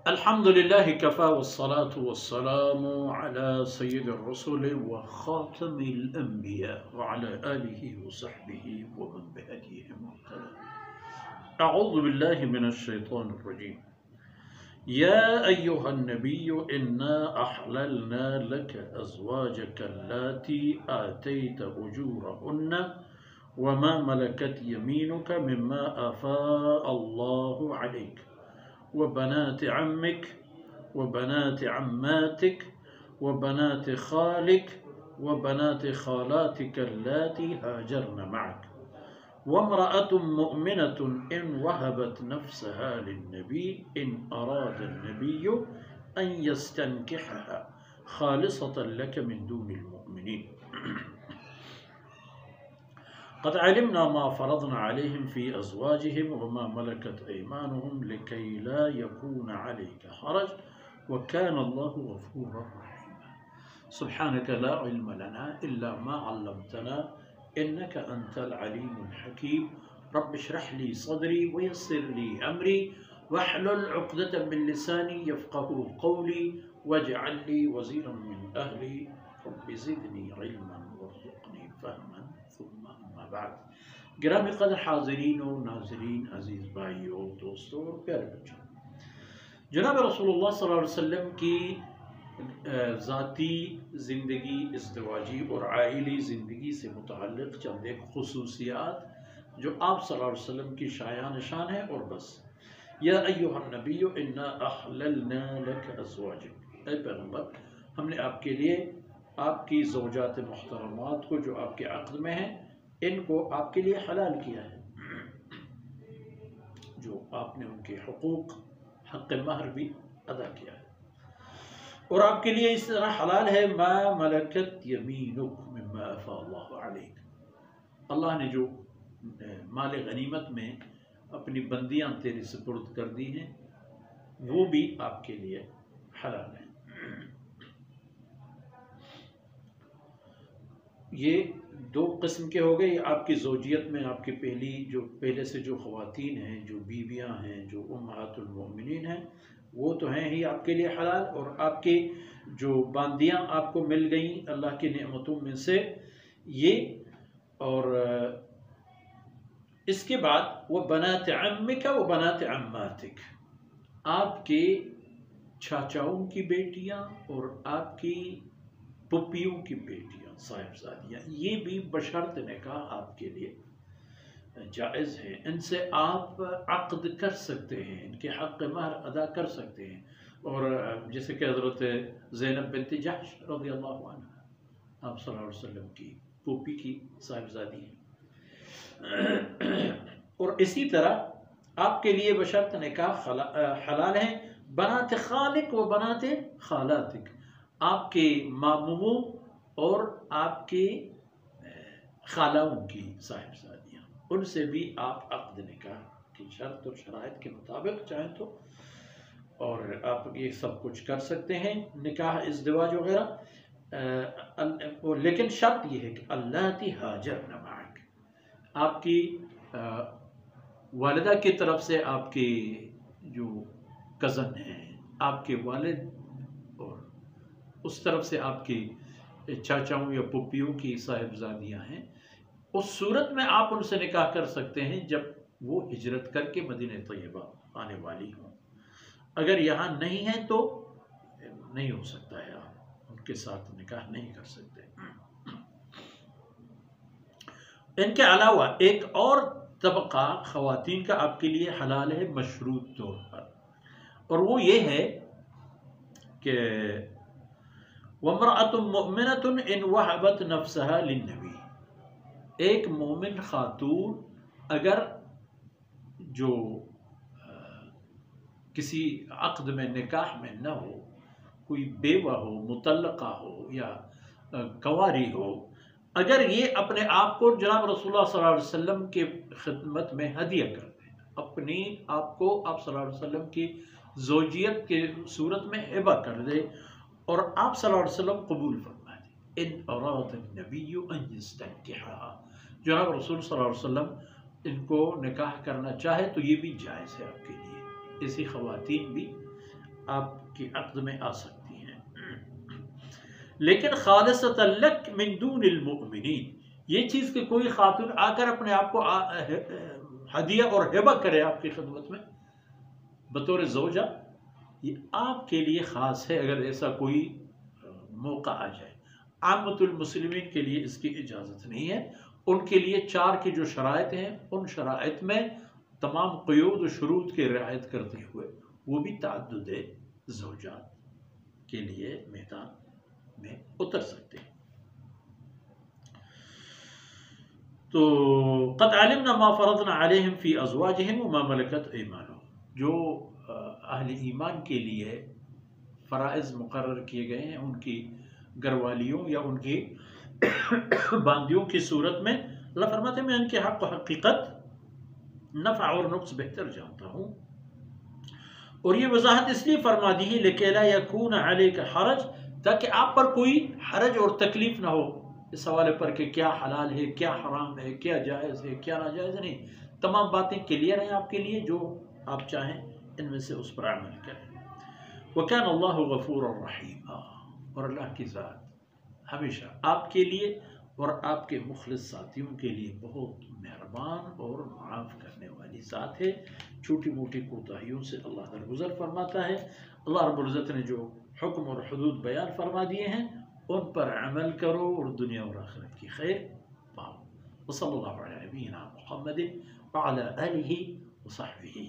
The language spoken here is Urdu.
الحمد لله كفى والصلاة والسلام على سيد الرسل وخاتم الأنبياء وعلى آله وصحبه ومن بهديه مهتدى. أعوذ بالله من الشيطان الرجيم. يا أيها النبي إنا أحللنا لك أزواجك اللاتي آتيت أجورهن وما ملكت يمينك مما أفاء الله عليك وبنات عمك وبنات عماتك وبنات خالك وبنات خالاتك اللاتي هاجرن معك وامرأة مؤمنة إن وهبت نفسها للنبي إن أراد النبي أن يستنكحها خالصة لك من دون المؤمنين. قد علمنا ما فرضنا عليهم في أزواجهم وما ملكت أيمانهم لكي لا يكون عليك حرج وكان الله غفورا رحيما. سبحانك لا علم لنا إلا ما علمتنا إنك أنت العليم الحكيم. رب اشرح لي صدري ويسر لي أمري واحلل عقدة من لساني يفقه قولي واجعل لي وزيرا من أهلي رب زدني علما وارزقني فهما ثم أما بعد. گرامی قدر حاضرین و ناظرین، عزیز بھائیوں، دوستوں اور پیارے بچوں، جناب رسول اللہ صلی اللہ علیہ وسلم کی ذاتی زندگی، ازدواجی اور عائلی زندگی سے متعلق چند ایک خصوصیات جو آپ صلی اللہ علیہ وسلم کی شایع نشان ہے اور بس. یا ایھا النبی انا احللنا لک ازواجک، اے پیغمبر ہم نے آپ کے لیے آپ کی زوجات محترمات کو جو آپ کے عقد میں ہیں ان کو آپ کے لیے حلال کیا ہے، جو آپ نے ان کے حقوق حق مہر بھی ادا کیا ہے، اور آپ کے لیے اس طرح حلال ہے ما ملکت یمینک مما افاء اللہ علیک، اللہ نے جو مال غنیمت میں اپنی بندیاں تیرے سپرد کر دی ہیں وہ بھی آپ کے لیے حلال ہیں. یہ دو قسم کے ہو گئے. یہ آپ کی زوجیت میں آپ کی پہلے سے جو خواتین ہیں، جو بیویاں ہیں، جو امہات المؤمنین ہیں، وہ تو ہیں ہی آپ کے لیے حلال، اور آپ کے جو باندیاں آپ کو مل گئیں اللہ کی نعمتوں میں سے یہ. اور اس کے بعد وہ بنات عمک و بنات عماتک، آپ کے چاچاؤں کی بیٹیاں اور آپ کی پھپھیوں کی بیٹیاں صاحبزادیاں، یہ بھی بشرط نکاح آپ کے لیے جائز ہے. ان سے آپ عقد کر سکتے ہیں، ان کے حق مہر ادا کر سکتے ہیں. اور جیسے کہ حضرت زینب بنت جحش رضی اللہ عنہ آپ صلی اللہ علیہ وسلم کی پھوپھی کی صاحبزادی ہیں. اور اسی طرح آپ کے لیے بشرط نکاح حلال ہیں بنات خالک و بنات خالاتک، آپ کے ماموں اور آپ کے خالاؤں کی صاحبزادیاں، ان سے بھی آپ عقد نکاح کی شرط اور شرائط کے مطابق چاہیں تو اور آپ یہ سب کچھ کر سکتے ہیں، نکاح ازدواج وغیرہ. لیکن شرط یہ ہے کہ اللاتی ہاجرن معک، آپ کی والدہ کی طرف سے آپ کے جو کزن ہیں، آپ کے والد، اور اس طرف سے آپ کے چاچاؤں یا پھوپھیوں کی صاحبزادیاں ہیں، اس صورت میں آپ ان سے نکاح کر سکتے ہیں جب وہ ہجرت کر کے مدینہ طیبہ آنے والی ہوں. اگر یہاں نہیں ہے تو نہیں ہو سکتا ہے، آپ ان کے ساتھ نکاح نہیں کر سکتے. ان کے علاوہ ایک اور طبقہ خواتین کا آپ کے لیے حلال ہے مشروط طور پر، اور وہ یہ ہے کہ وَامْرَأَةٌ مُؤْمِنَةٌ إِنْ وَهَبَتْ نَفْسَهَا لِلنَّبِي، ایک مومن خاتون اگر جو کسی عقد میں نکاح میں نہ ہو، کوئی بیوہ ہو، مطلقہ ہو یا کنواری ہو، اگر یہ اپنے آپ کو جناب رسول اللہ صلی اللہ علیہ وسلم کے خدمت میں ہدیہ کر دے، اپنی آپ کو آپ صلی اللہ علیہ وسلم کی زوجیت کے صورت میں ہبہ کر دے اور آپ صلی اللہ علیہ وسلم قبول فرما دیں، ان اراد النبی ان یستنکحھا، جناب رسول صلی اللہ علیہ وسلم ان کو نکاح کرنا چاہے تو یہ بھی جائز ہے آپ کے لیے. ایسی خواتین بھی آپ کی عقد میں آ سکتی ہیں، لیکن خالصۃ لک من دون المؤمنین، یہ چیز کہ کوئی خاتون آ کر اپنے آپ کو ہدیہ اور ہبہ کرے آپ کی خدمت میں بطور زوجہ، یہ آپ کے لیے خاص ہے اگر ایسا کوئی موقع آ جائے۔ عامۃ المسلمین کے لیے اس کی اجازت نہیں ہے۔ ان کے لیے 4 کی جو شرائط ہیں، ان شرائط میں تمام قیود و شروط کی رعایت کرتے ہوئے وہ بھی تعدد زوجات کے لیے میدان میں اتر سکتے ہیں۔ تو قد علمنا ما فرضنا علیہم فی ازواجہم وما ملکت ایمانہم، جو اہل ایمان کے لیے فرائض مقرر کیے گئے ہیں ان کی گھر والیوں یا ان کی باندیوں کی صورت میں، اللہ فرماتے ہیں میں ان کے حق و حقیقت، نفع اور نقص بہتر جانتا ہوں۔ اور یہ وضاحت اس لیے فرما دی ہے لِكَيْ لَا يَكُونَ عَلَيْكَ حَرَج، تاکہ آپ پر کوئی حرج اور تکلیف نہ ہو اس حوالے پر کہ کیا حلال ہے، کیا حرام ہے، کیا جائز ہے، کیا ناجائز نہیں، تمام باتیں کلیئر ہیں آپ کے لیے، جو آپ چاہیں ان میں سے اس پر عمل کریں۔ وَكَانَ اللَّهُ غَفُورًا رَحِيمًا، اور اللہ کی ذات ہمیشہ آپ کے لیے اور آپ کے مخلص ساتھیوں کے لیے بہت مہربان اور معاف کرنے والی ذات ہے۔ چھوٹی موٹی کوتاہیوں سے اللہ درگزر فرماتا ہے۔ اللہ رب العزت نے جو حکم اور حدود بیان فرما دیے ہیں ان پر عمل کرو اور دنیا اور آخرت کی خیر پاؤ۔ وصلی اللہ علیہ نبینا محمد وعلی آلہ وصحبہ